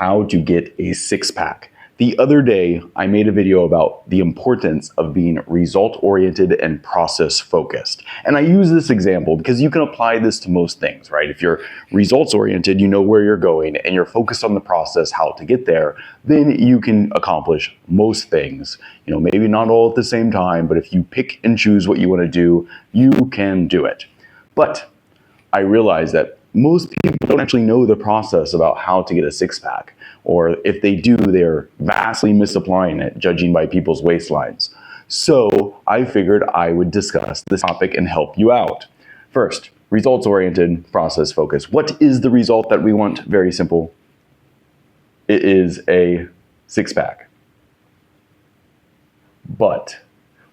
how to get a six-pack. The other day, I made a video about the importance of being result-oriented and process-focused. And I use this example because you can apply this to most things, right? If you're results-oriented, you know where you're going, and you're focused on the process, how to get there, then you can accomplish most things. You know, maybe not all at the same time, but if you pick and choose what you want to do, you can do it. But I realize that most people don't actually know the process about how to get a six-pack. Or if they do, they're vastly misapplying it, judging by people's waistlines. So I figured I would discuss this topic and help you out. First, results-oriented, process-focused. What is the result that we want? Very simple. It is a six-pack. But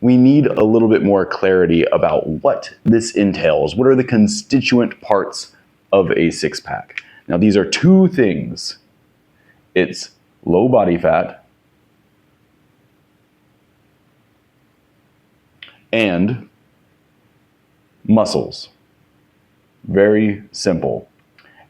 we need a little bit more clarity about what this entails. What are the constituent parts of a six-pack? Now, these are two things. It's low body fat and muscles. Very simple.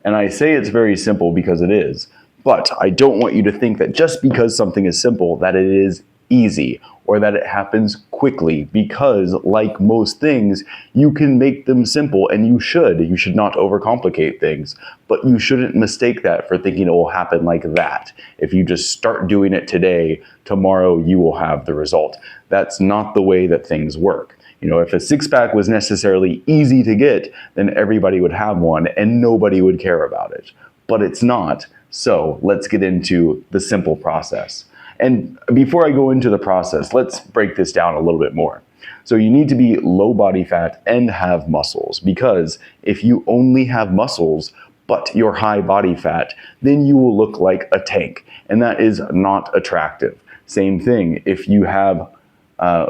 And I say it's very simple because it is, but I don't want you to think that just because something is simple, that it is easy or that it happens quickly, because like most things, you can make them simple, and you should. You should not overcomplicate things, but you shouldn't mistake that for thinking it will happen like that. If you just start doing it today, tomorrow you will have the result. That's not the way that things work. You know, if a six-pack was necessarily easy to get, then everybody would have one and nobody would care about it. But it's not. So let's get into the simple process. And before I go into the process, let's break this down a little bit more. So you need to be low body fat and have muscles, because if you only have muscles, but you're high body fat, then you will look like a tank, and that is not attractive. Same thing, if you have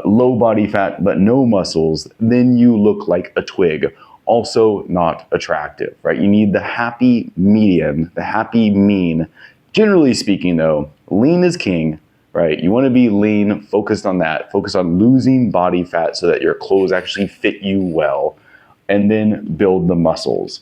low body fat but no muscles, then you look like a twig. Also not attractive, right? You need the happy median, the happy mean. Generally speaking though, lean is king, right? You want to be lean, focused on that, focus on losing body fat so that your clothes actually fit you well, and then build the muscles.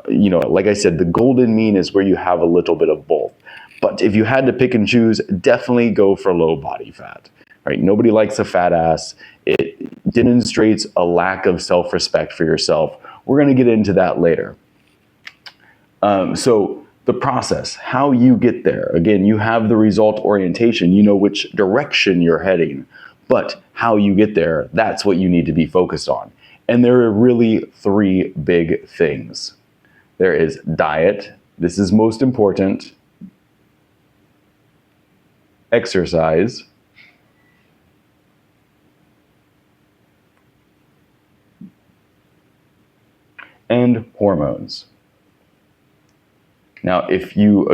You know, like I said, the golden mean is where you have a little bit of both. But if you had to pick and choose, definitely go for low body fat, right? Nobody likes a fat ass. It demonstrates a lack of self-respect for yourself. We're going to get into that later. So the process, how you get there. Again, you have the result orientation. You know which direction you're heading. But how you get there, that's what you need to be focused on. And there are really three big things. There is diet. This is most important. Exercise. And hormones. Now, if you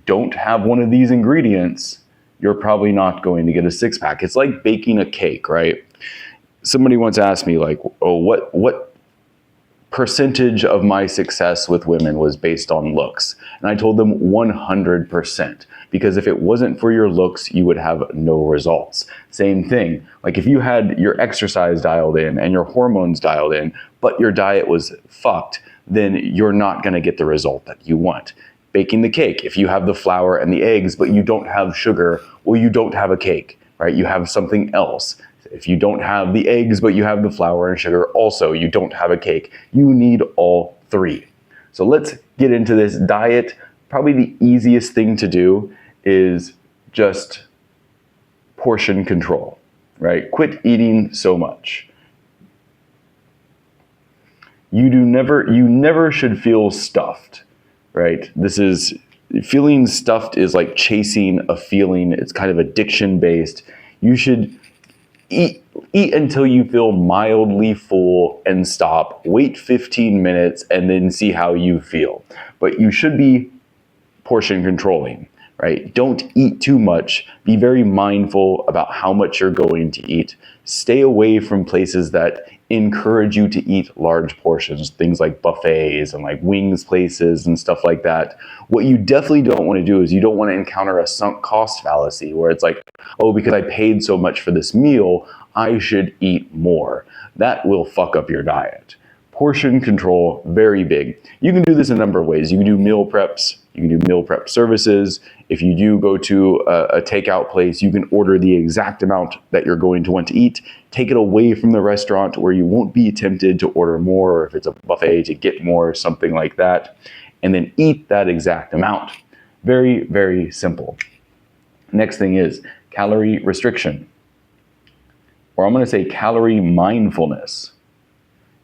don't have one of these ingredients, you're probably not going to get a six-pack. It's like baking a cake, right? Somebody once asked me, like, oh, what percentage of my success with women was based on looks? And I told them 100%, because if it wasn't for your looks, you would have no results. Same thing, like if you had your exercise dialed in and your hormones dialed in, but your diet was fucked, then you're not going to get the result that you want. Baking the cake, if you have the flour and the eggs, but you don't have sugar, well, you don't have a cake, right? You have something else. If you don't have the eggs, but you have the flour and sugar, also, you don't have a cake. You need all three. So let's get into this diet. Probably the easiest thing to do is just portion control, right? Quit eating so much. You never should feel stuffed, right? Feeling stuffed is like chasing a feeling. It's kind of addiction based. You should eat until you feel mildly full and stop. Wait 15 minutes and then see how you feel. But you should be portion controlling, right? Don't eat too much. Be very mindful about how much you're going to eat. Stay away from places that encourage you to eat large portions, things like buffets and like wings places and stuff like that. What you definitely don't want to do is you don't want to encounter a sunk cost fallacy where it's like, oh, because I paid so much for this meal, I should eat more. That will fuck up your diet. Portion control, very big. You can do this a number of ways. You can do meal preps, You can do meal prep services. If you do go to a takeout place, you can order the exact amount that you're going to want to eat. Take it away from the restaurant where you won't be tempted to order more, or if it's a buffet to get more, something like that, and then eat that exact amount. Very, very simple. Next thing is calorie restriction, or I'm going to say calorie mindfulness.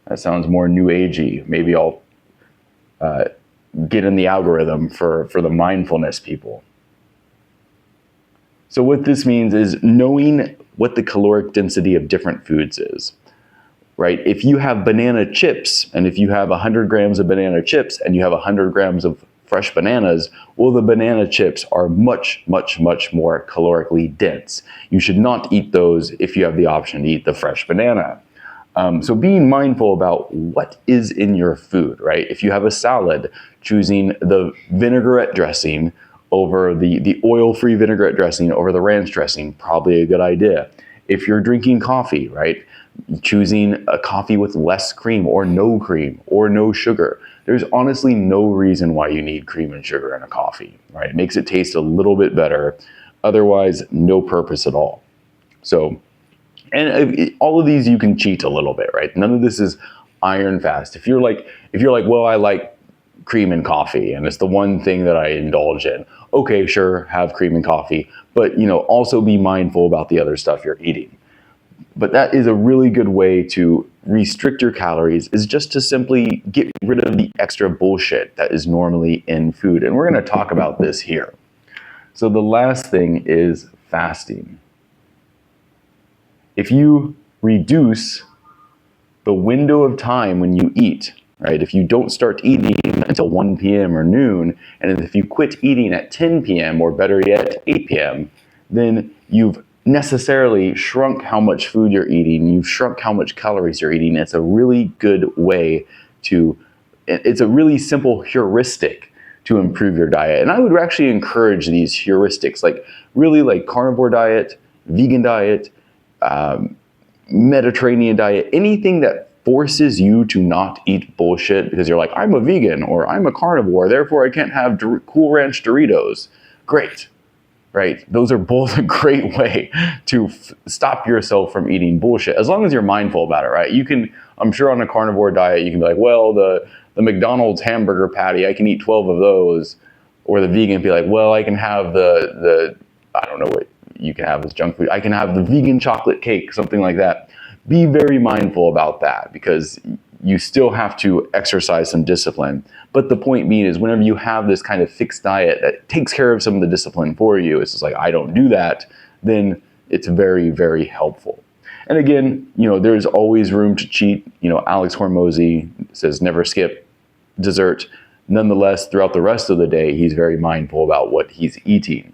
That sounds more new agey. Maybe I'll get in the algorithm for the mindfulness people. So what this means is knowing what the caloric density of different foods is, right? If you have banana chips, and if you have 100 grams of banana chips and you have 100 grams of fresh bananas, well, the banana chips are much, much, much more calorically dense. You should not eat those if you have the option to eat the fresh banana. So being mindful about what is in your food, right? If you have a salad, choosing the vinaigrette dressing over the oil-free vinaigrette dressing over the ranch dressing, probably a good idea. If you're drinking coffee, right? Choosing a coffee with less cream or no sugar. There's honestly no reason why you need cream and sugar in a coffee, right? It makes it taste a little bit better. Otherwise, no purpose at all. So, and all of these you can cheat a little bit, right? None of this is iron fast. If you're like, well, I like cream and coffee and it's the one thing that I indulge in. Okay, sure, have cream and coffee, but also be mindful about the other stuff you're eating. But that is a really good way to restrict your calories, is just to simply get rid of the extra bullshit that is normally in food. And we're going to talk about this here. So the last thing is fasting. If you reduce the window of time when you eat, right? If you don't start eating until 1 p.m. or noon, and if you quit eating at 10 p.m. or better yet, 8 p.m., then you've necessarily shrunk how much food you're eating. You've shrunk how much calories you're eating. It's a really good way it's a really simple heuristic to improve your diet. And I would actually encourage these heuristics, like carnivore diet, vegan diet, Mediterranean diet, anything that forces you to not eat bullshit because you're like, I'm a vegan or I'm a carnivore, therefore I can't have Cool Ranch Doritos. Great, right? Those are both a great way to stop yourself from eating bullshit, as long as you're mindful about it, right? You can, I'm sure on a carnivore diet, you can be like, well, the McDonald's hamburger patty, I can eat 12 of those. Or the vegan be like, well, I can have the I don't know what you can have as junk food. I can have the vegan chocolate cake, something like that. Be very mindful about that, because you still have to exercise some discipline. But the point being is, whenever you have this kind of fixed diet that takes care of some of the discipline for you, it's just like, I don't do that, then it's very, very helpful. And again, there's always room to cheat. Alex Hormozy says never skip dessert. Nonetheless, throughout the rest of the day, he's very mindful about what he's eating.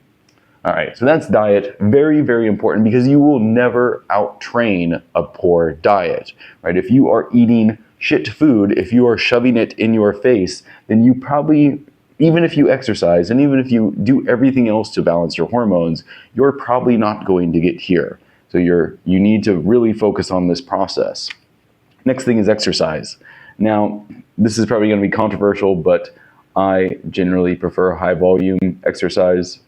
All right, so that's diet. Very, very important, because you will never out-train a poor diet, right? If you are eating shit food, if you are shoving it in your face, then you probably, even if you exercise and even if you do everything else to balance your hormones, you're probably not going to get here. So you need to really focus on this process. Next thing is exercise. Now, this is probably going to be controversial, but I generally prefer high volume exercise.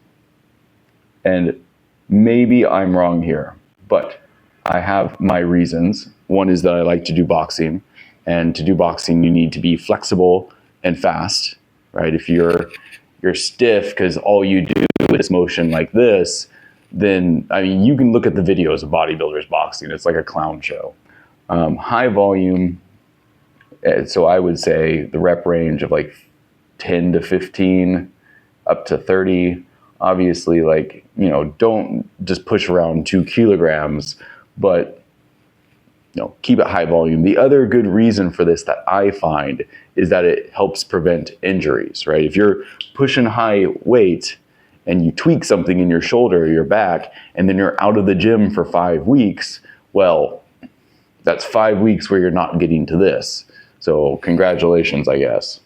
And maybe I'm wrong here, but I have my reasons. One is that I like to do boxing, and to do boxing, you need to be flexible and fast, right? If you're stiff because all you do is motion like this, then, you can look at the videos of bodybuilders boxing. It's like a clown show. High volume, so I would say the rep range of 10 to 15 up to 30. Obviously, don't just push around 2 kilograms, but keep it high volume. The other good reason for this that I find is that it helps prevent injuries, right? If you're pushing high weight and you tweak something in your shoulder or your back, and then you're out of the gym for 5 weeks, well, that's 5 weeks where you're not getting to this. So congratulations, I guess.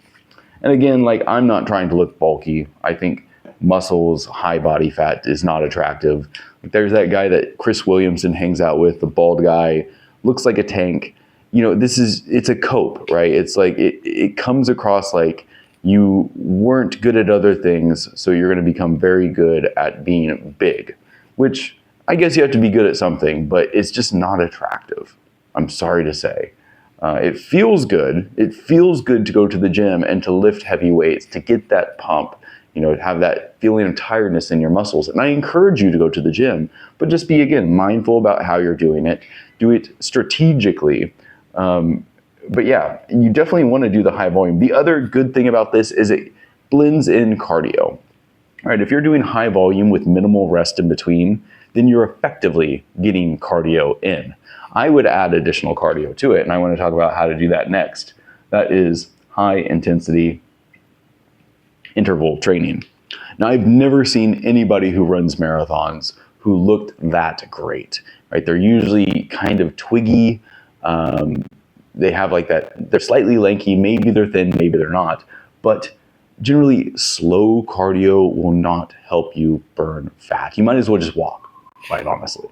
And again, I'm not trying to look bulky. I think muscles, high body fat is not attractive. There's that guy that Chris Williamson hangs out with, the bald guy, looks like a tank. It's a cope, right? It's it comes across You weren't good at other things, so you're going to become very good at being big, which I guess you have to be good at something, but it's just not attractive. I'm sorry to say. It feels good. It feels good to go to the gym and to lift heavy weights, to get that pump, to have that feeling of tiredness in your muscles. And I encourage you to go to the gym, but just be, again, mindful about how you're doing it. Do it strategically. But yeah, you definitely want to do the high volume. The other good thing about this is it blends in cardio. All right, if you're doing high volume with minimal rest in between, then you're effectively getting cardio in. I would add additional cardio to it, and I want to talk about how to do that next. That is high intensity interval training. Now, I've never seen anybody who runs marathons who looked that great, right? They're usually kind of twiggy. They have like that, they're slightly lanky, maybe they're thin, maybe they're not, but generally slow cardio will not help you burn fat. You might as well just walk, quite honestly.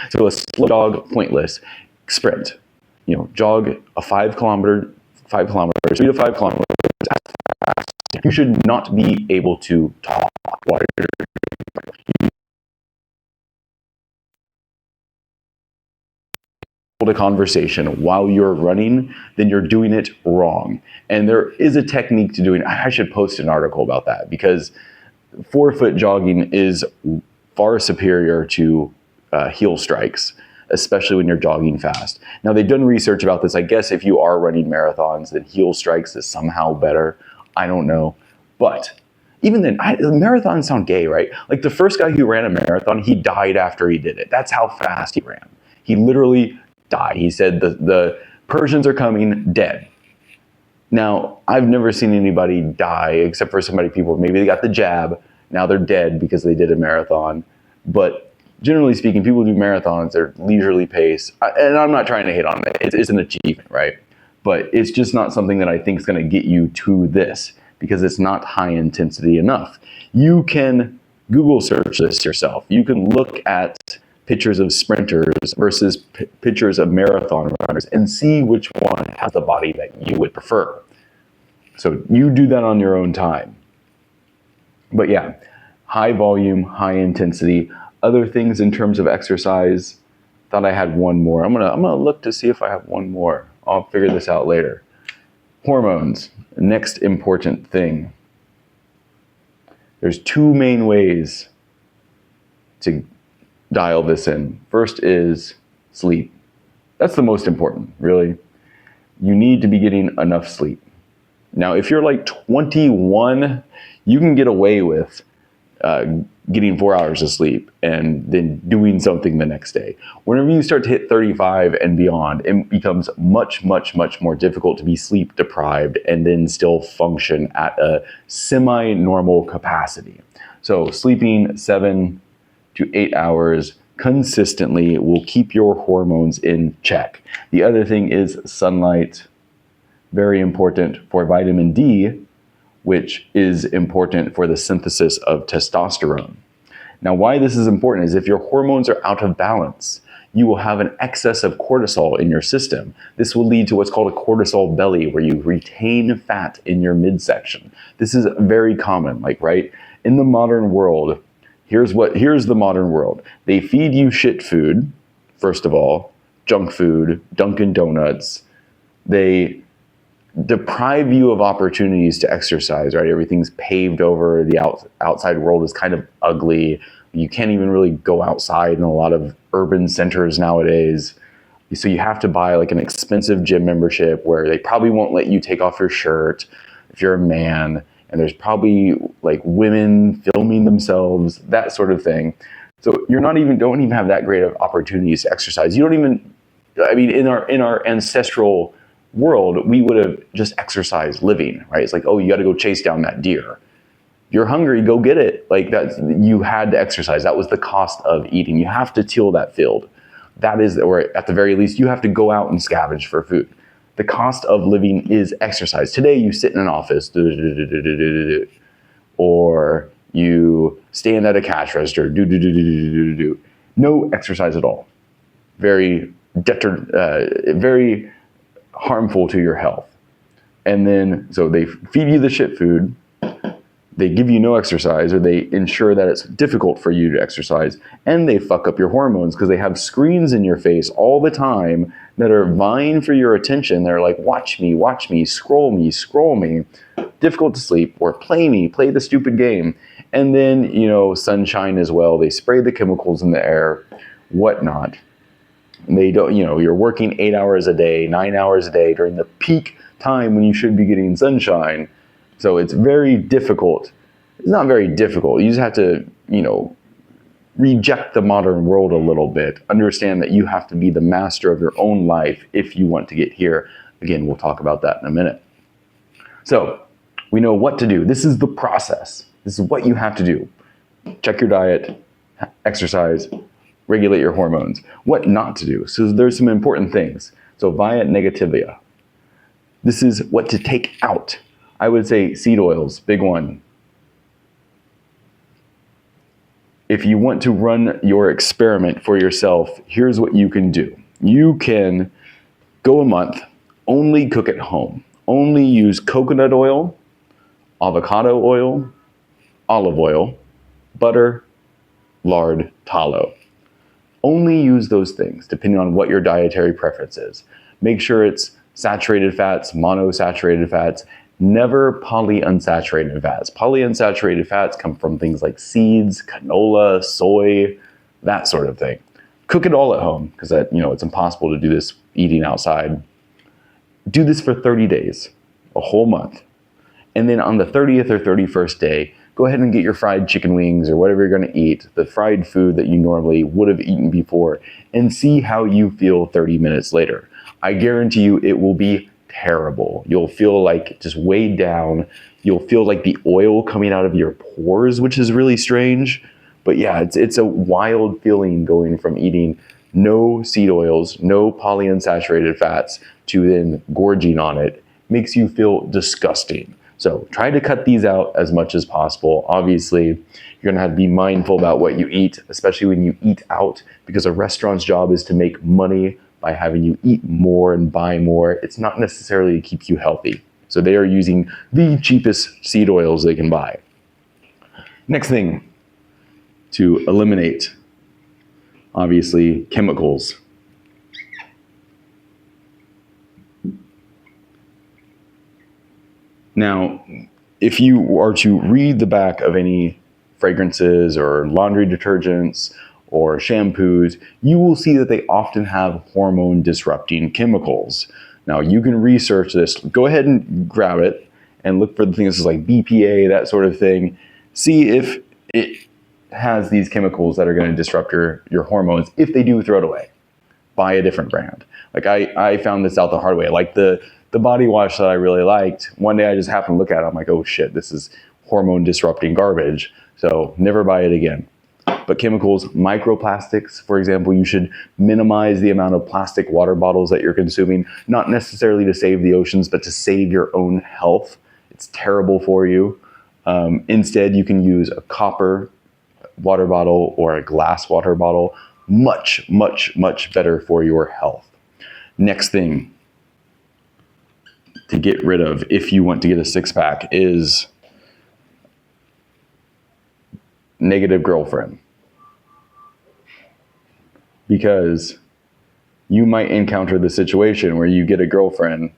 So a slow jog, pointless. Sprint, jog a 5 kilometers, 3 to 5 kilometers. You should not be able to talk while you're a conversation while you're running, then you're doing it wrong. And there is a technique to doing it. I should post an article about that, because forefoot jogging is far superior to heel strikes, especially when you're jogging fast. Now, they've done research about this. I guess if you are running marathons, then heel strikes is somehow better. I don't know. But even then, marathons sound gay, right? Like the first guy who ran a marathon, he died after he did it. That's how fast he ran. He literally died. He said the Persians are coming, dead. Now, I've never seen anybody die except for people, maybe they got the jab, now they're dead because they did a marathon. But generally speaking, people who do marathons, they're leisurely pace. And I'm not trying to hate on it. It's an achievement, right? But it's just not something that I think is going to get you to this, because it's not high intensity enough. You can Google search this yourself. You can look at pictures of sprinters versus pictures of marathon runners and see which one has the body that you would prefer. So you do that on your own time. But yeah, high volume, high intensity. Other things in terms of exercise, thought I had one more. I'm gonna look to see if I have one more. I'll figure this out later. Hormones, next important thing. There's 2 main ways to dial this in. First is sleep. That's the most important, really. You need to be getting enough sleep. Now, if you're like 21, you can get away with getting 4 hours of sleep and then doing something the next day. Whenever you start to hit 35 and beyond, it becomes much, much, much more difficult to be sleep deprived and then still function at a semi-normal capacity. So sleeping 7 to 8 hours consistently will keep your hormones in check. The other thing is sunlight, very important for vitamin D, which is important for the synthesis of testosterone. Now, why this is important is if your hormones are out of balance, you will have an excess of cortisol in your system. This will lead to what's called a cortisol belly, where you retain fat in your midsection. This is very common, right? In the modern world, here's the modern world. They feed you shit food, first of all, junk food, Dunkin' Donuts. They deprive you of opportunities to exercise, right? Everything's paved over. The outside world is kind of ugly. You can't even really go outside in a lot of urban centers nowadays. So you have to buy like an expensive gym membership where they probably won't let you take off your shirt if you're a man. And there's probably like women filming themselves, that sort of thing. So don't even have that great of opportunities to exercise. In our ancestral world, we would have just exercised living, right? It's like, oh, you got to go chase down that deer. You're hungry, go get it. Like you had to exercise. That was the cost of eating. You have to till that field. That is, or at the very least, you have to go out and scavenge for food. The cost of living is exercise. Today, you sit in an office, or you stand at a cash register, no exercise at all. Very harmful to your health. And then, so they feed you the shit food, they give you no exercise, or they ensure that it's difficult for you to exercise, and they fuck up your hormones because they have screens in your face all the time that are vying for your attention. They're like, watch me, scroll me, difficult to sleep, or play me, play the stupid game. And then, sunshine as well. They spray the chemicals in the air, whatnot. They don't, you're working 8 hours a day, 9 hours a day during the peak time when you should be getting sunshine. So it's very difficult. It's not very difficult. You just have to, reject the modern world a little bit. Understand that you have to be the master of your own life if you want to get here. Again, we'll talk about that in a minute. So we know what to do. This is the process. This is what you have to do. Check your diet, exercise, regulate your hormones. What not to do. So there's some important things. So via negativia. This is what to take out. I would say seed oils, big one. If you want to run your experiment for yourself, here's what you can do. You can go a month, only cook at home. Only use coconut oil, avocado oil, olive oil, butter, lard, tallow. Only use those things depending on what your dietary preference is. Make sure it's saturated fats, monosaturated fats, never polyunsaturated fats. Polyunsaturated fats come from things like seeds, canola, soy, that sort of thing. Cook it all at home because it's impossible to do this eating outside. Do this for 30 days, a whole month. And then on the 30th or 31st day, go ahead and get your fried chicken wings or whatever you're going to eat, the fried food that you normally would have eaten before, and see how you feel 30 minutes later. I guarantee you it will be terrible. You'll feel like just weighed down. You'll feel like the oil coming out of your pores, which is really strange. But yeah, it's a wild feeling going from eating no seed oils, no polyunsaturated fats, to then gorging on it. Makes you feel disgusting. So try to cut these out as much as possible. Obviously, you're going to have to be mindful about what you eat, especially when you eat out, because a restaurant's job is to make money by having you eat more and buy more. It's not necessarily to keep you healthy. So they are using the cheapest seed oils they can buy. Next thing, to eliminate, obviously, chemicals. Now, if you are to read the back of any fragrances or laundry detergents or shampoos, you will see that they often have hormone disrupting chemicals. Now, you can research this. Go ahead and grab it and look for the things like BPA, that sort of thing. See if it has these chemicals that are going to disrupt your hormones. If they do, throw it away. Buy a different brand. Like I found this out the hard way. Like the body wash that I really liked, one day I just happened to look at it. I'm like, oh shit, this is hormone disrupting garbage. So never buy it again. But chemicals, microplastics, for example, you should minimize the amount of plastic water bottles that you're consuming, not necessarily to save the oceans, but to save your own health. It's terrible for you. Instead, you can use a copper water bottle or a glass water bottle. Much, much, much better for your health. Next thing to get rid of if you want to get a six-pack is negative girlfriend. Because you might encounter the situation where you get a girlfriend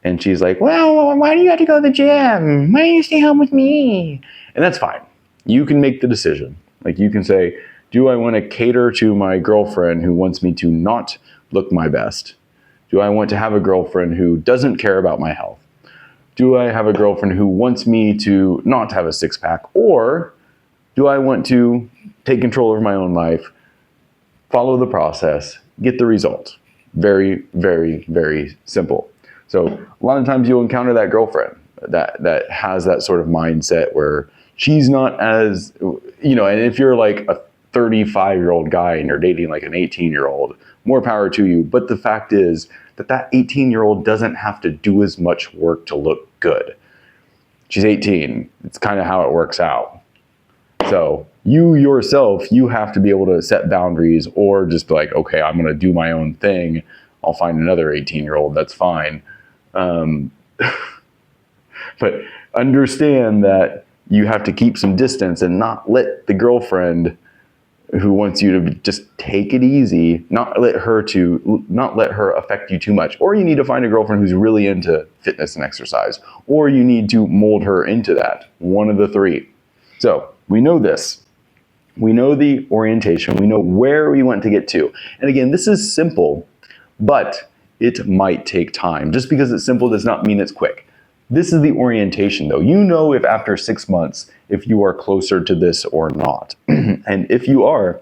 and she's like, well, why do you have to go to the gym? Why don't you stay home with me? And that's fine. You can make the decision. Like you can say, do I want to cater to my girlfriend who wants me to not look my best? Do I want to have a girlfriend who doesn't care about my health? Do I have a girlfriend who wants me to not have a six-pack? Or do I want to take control of my own life, follow the process, get the result? Very, very, very simple. So a lot of times you'll encounter that girlfriend that has that sort of mindset where she's not as, and if you're like a 35-year-old guy and you're dating like an 18-year-old, more power to you. But the fact is that 18-year-old doesn't have to do as much work to look good. She's 18. It's kind of how it works out. So you yourself, you have to be able to set boundaries or just be like, okay, I'm going to do my own thing. I'll find another 18-year-old. That's fine. But understand that you have to keep some distance and not let the girlfriend who wants you to just take it easy, not let her affect you too much. Or you need to find a girlfriend who's really into fitness and exercise, or you need to mold her into that. One of the three. So we know this. We know the orientation. We know where we want to get to. And again, this is simple, but it might take time. Just because it's simple does not mean it's quick. This is the orientation, though. You know if after 6 months, if you are closer to this or not. And if you are,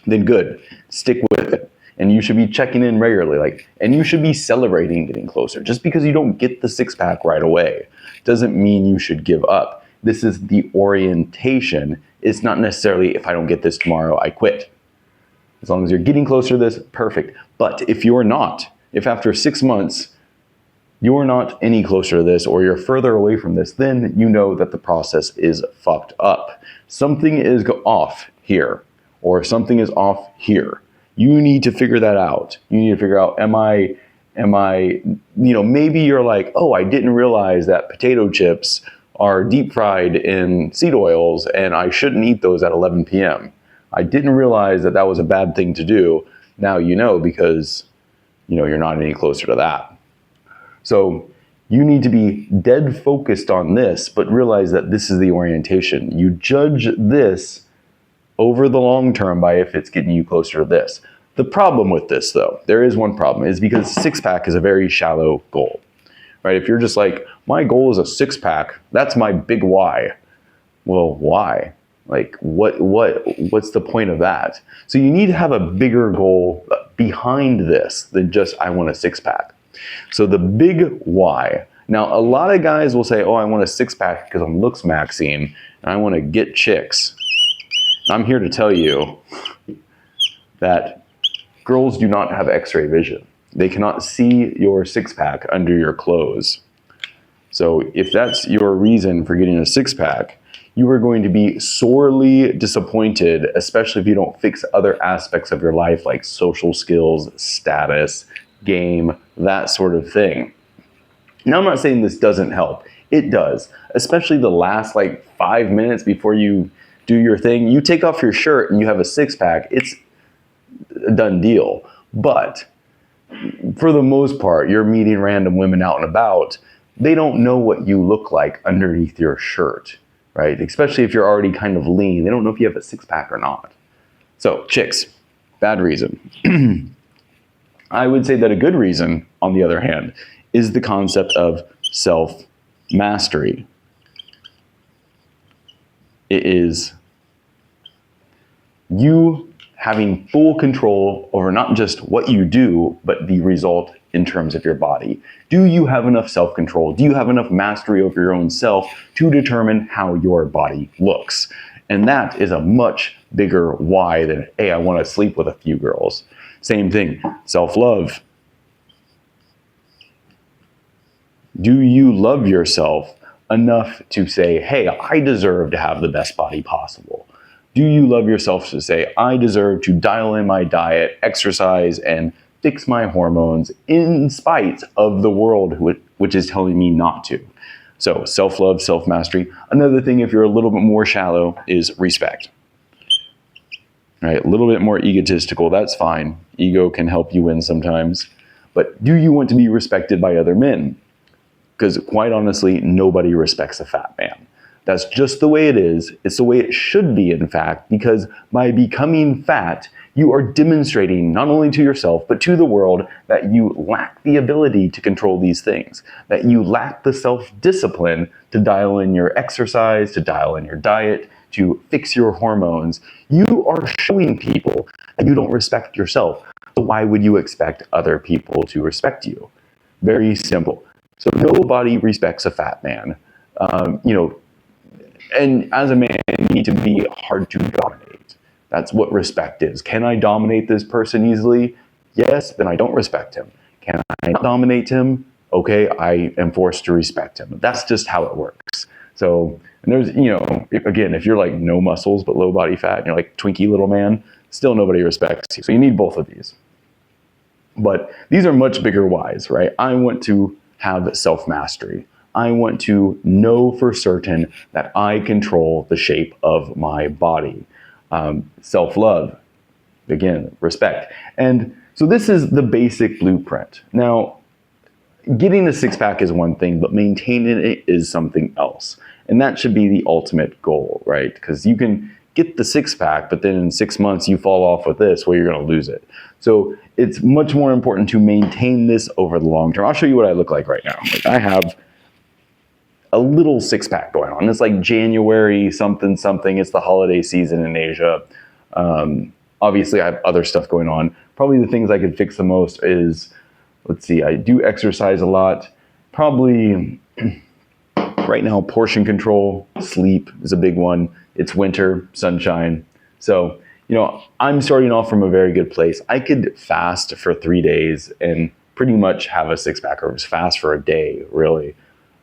then good. Stick with it. And you should be checking in regularly. And you should be celebrating getting closer. Just because you don't get the six-pack right away doesn't mean you should give up. This is the orientation. It's not necessarily, if I don't get this tomorrow, I quit. As long as you're getting closer to this, perfect. But if you're not, if after 6 months, you're not any closer to this or you're further away from this, then you know that the process is fucked up. Something is off here or something is off here. You need to figure that out. You need to figure out, am I, maybe you're like, oh, I didn't realize that potato chips are deep fried in seed oils and I shouldn't eat those at 11 p.m. I didn't realize that that was a bad thing to do. Now you know because, you're not any closer to that. So you need to be dead focused on this, but realize that this is the orientation. You judge this over the long term by if it's getting you closer to this. The problem with this, though, there is one problem, is because six-pack is a very shallow goal, right? If you're just like, my goal is a six-pack, that's my big why. Well, why? What's the point of that? So you need to have a bigger goal behind this than just, I want a six-pack. So the big why. Now, a lot of guys will say, oh, I want a six-pack because I'm looks maxing and I want to get chicks. And I'm here to tell you that girls do not have x-ray vision. They cannot see your six-pack under your clothes. So if that's your reason for getting a six-pack, you are going to be sorely disappointed, especially if you don't fix other aspects of your life like social skills, status, game, that sort of thing. Now, I'm not saying this doesn't help. It does, especially the last 5 minutes before you do your thing. You take off your shirt and you have a six-pack, it's a done deal. But for the most part, you're meeting random women out and about. They don't know what you look like underneath your shirt, right? Especially if you're already kind of lean. They don't know if you have a six-pack or not. So, chicks, bad reason. I would say that a good reason, on the other hand, is the concept of self-mastery. It is you having full control over not just what you do, but the result in terms of your body. Do you have enough self-control? Do you have enough mastery over your own self to determine how your body looks? And that is a much bigger why than, hey, I want to sleep with a few girls. Same thing, self-love. Do you love yourself enough to say, hey, I deserve to have the best body possible? Do you love yourself to say, I deserve to dial in my diet, exercise, and fix my hormones in spite of the world which is telling me not to? So self-love, self-mastery. Another thing, if you're a little bit more shallow, is respect. Right, a little bit more egotistical, that's fine. Ego can help you win sometimes. But do you want to be respected by other men? Because quite honestly, nobody respects a fat man. That's just the way it is. It's the way it should be, in fact, because by becoming fat, you are demonstrating not only to yourself, but to the world that you lack the ability to control these things, that you lack the self-discipline to dial in your exercise, to dial in your diet, to fix your hormones. You are showing people that you don't respect yourself. So why would you expect other people to respect you? Very simple. So nobody respects a fat man. And as a man, you need to be hard to dominate. That's what respect is. Can I dominate this person easily? Yes, then I don't respect him. Can I not dominate him? Okay, I am forced to respect him. That's just how it works. So, and there's, if you're like no muscles but low body fat, and you're like Twinkie little man, still nobody respects you. So you need both of these. But these are much bigger whys, right? I want to have self-mastery. I want to know for certain that I control the shape of my body. Self-love, again, respect. And so this is the basic blueprint. Now, getting a six-pack is one thing, but maintaining it is something else. And that should be the ultimate goal, right? Because you can get the six-pack, but then in 6 months you fall off with this, well, you're going to lose it. So it's much more important to maintain this over the long term. I'll show you what I look like right now. Like, I have a little six-pack going on. It's like January something something. It's the holiday season in Asia. Obviously, I have other stuff going on. Probably the things I could fix the most is, let's see, I do exercise a lot. Probably right now, portion control, sleep is a big one. It's winter, sunshine. So, I'm starting off from a very good place. I could fast for 3 days and pretty much have a six-pack, or just fast for a day, really.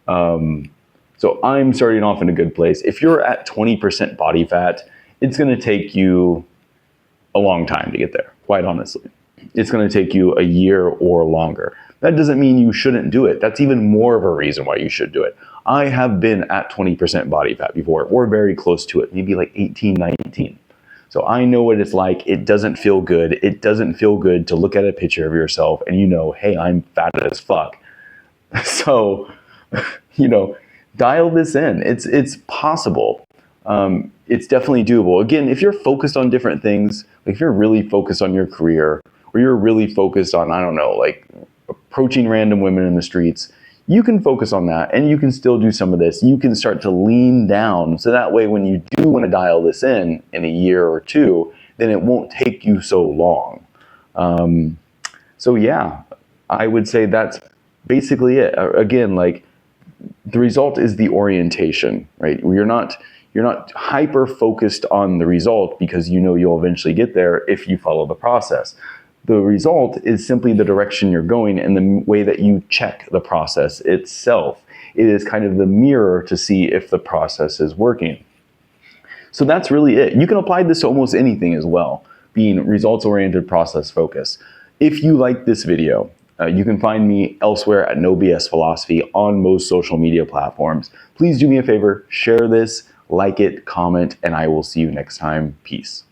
So I'm starting off in a good place. If you're at 20% body fat, it's going to take you a long time to get there, quite honestly. It's going to take you a year or longer. That doesn't mean you shouldn't do it. That's even more of a reason why you should do it. I have been at 20% body fat before, or very close to it, maybe like 18, 19. So I know what it's like. It doesn't feel good. It doesn't feel good to look at a picture of yourself and hey, I'm fat as fuck. So, dial this in. It's possible. It's definitely doable. Again, if you're focused on different things, like if you're really focused on your career, or you're really focused on, I don't know, like approaching random women in the streets, you can focus on that and you can still do some of this. You can start to lean down, so that way when you do want to dial this in a year or two, then it won't take you so long. So yeah, I would say that's basically it. Again, like, the result is the orientation, right? You're not hyper focused on the result because you'll eventually get there if you follow the process. The result is simply the direction you're going and the way that you check the process itself. It is kind of the mirror to see if the process is working. So that's really it. You can apply this to almost anything as well, being results-oriented, process-focused. If you like this video, you can find me elsewhere at No BS Philosophy on most social media platforms. Please do me a favor, share this, like it, comment, and I will see you next time. Peace.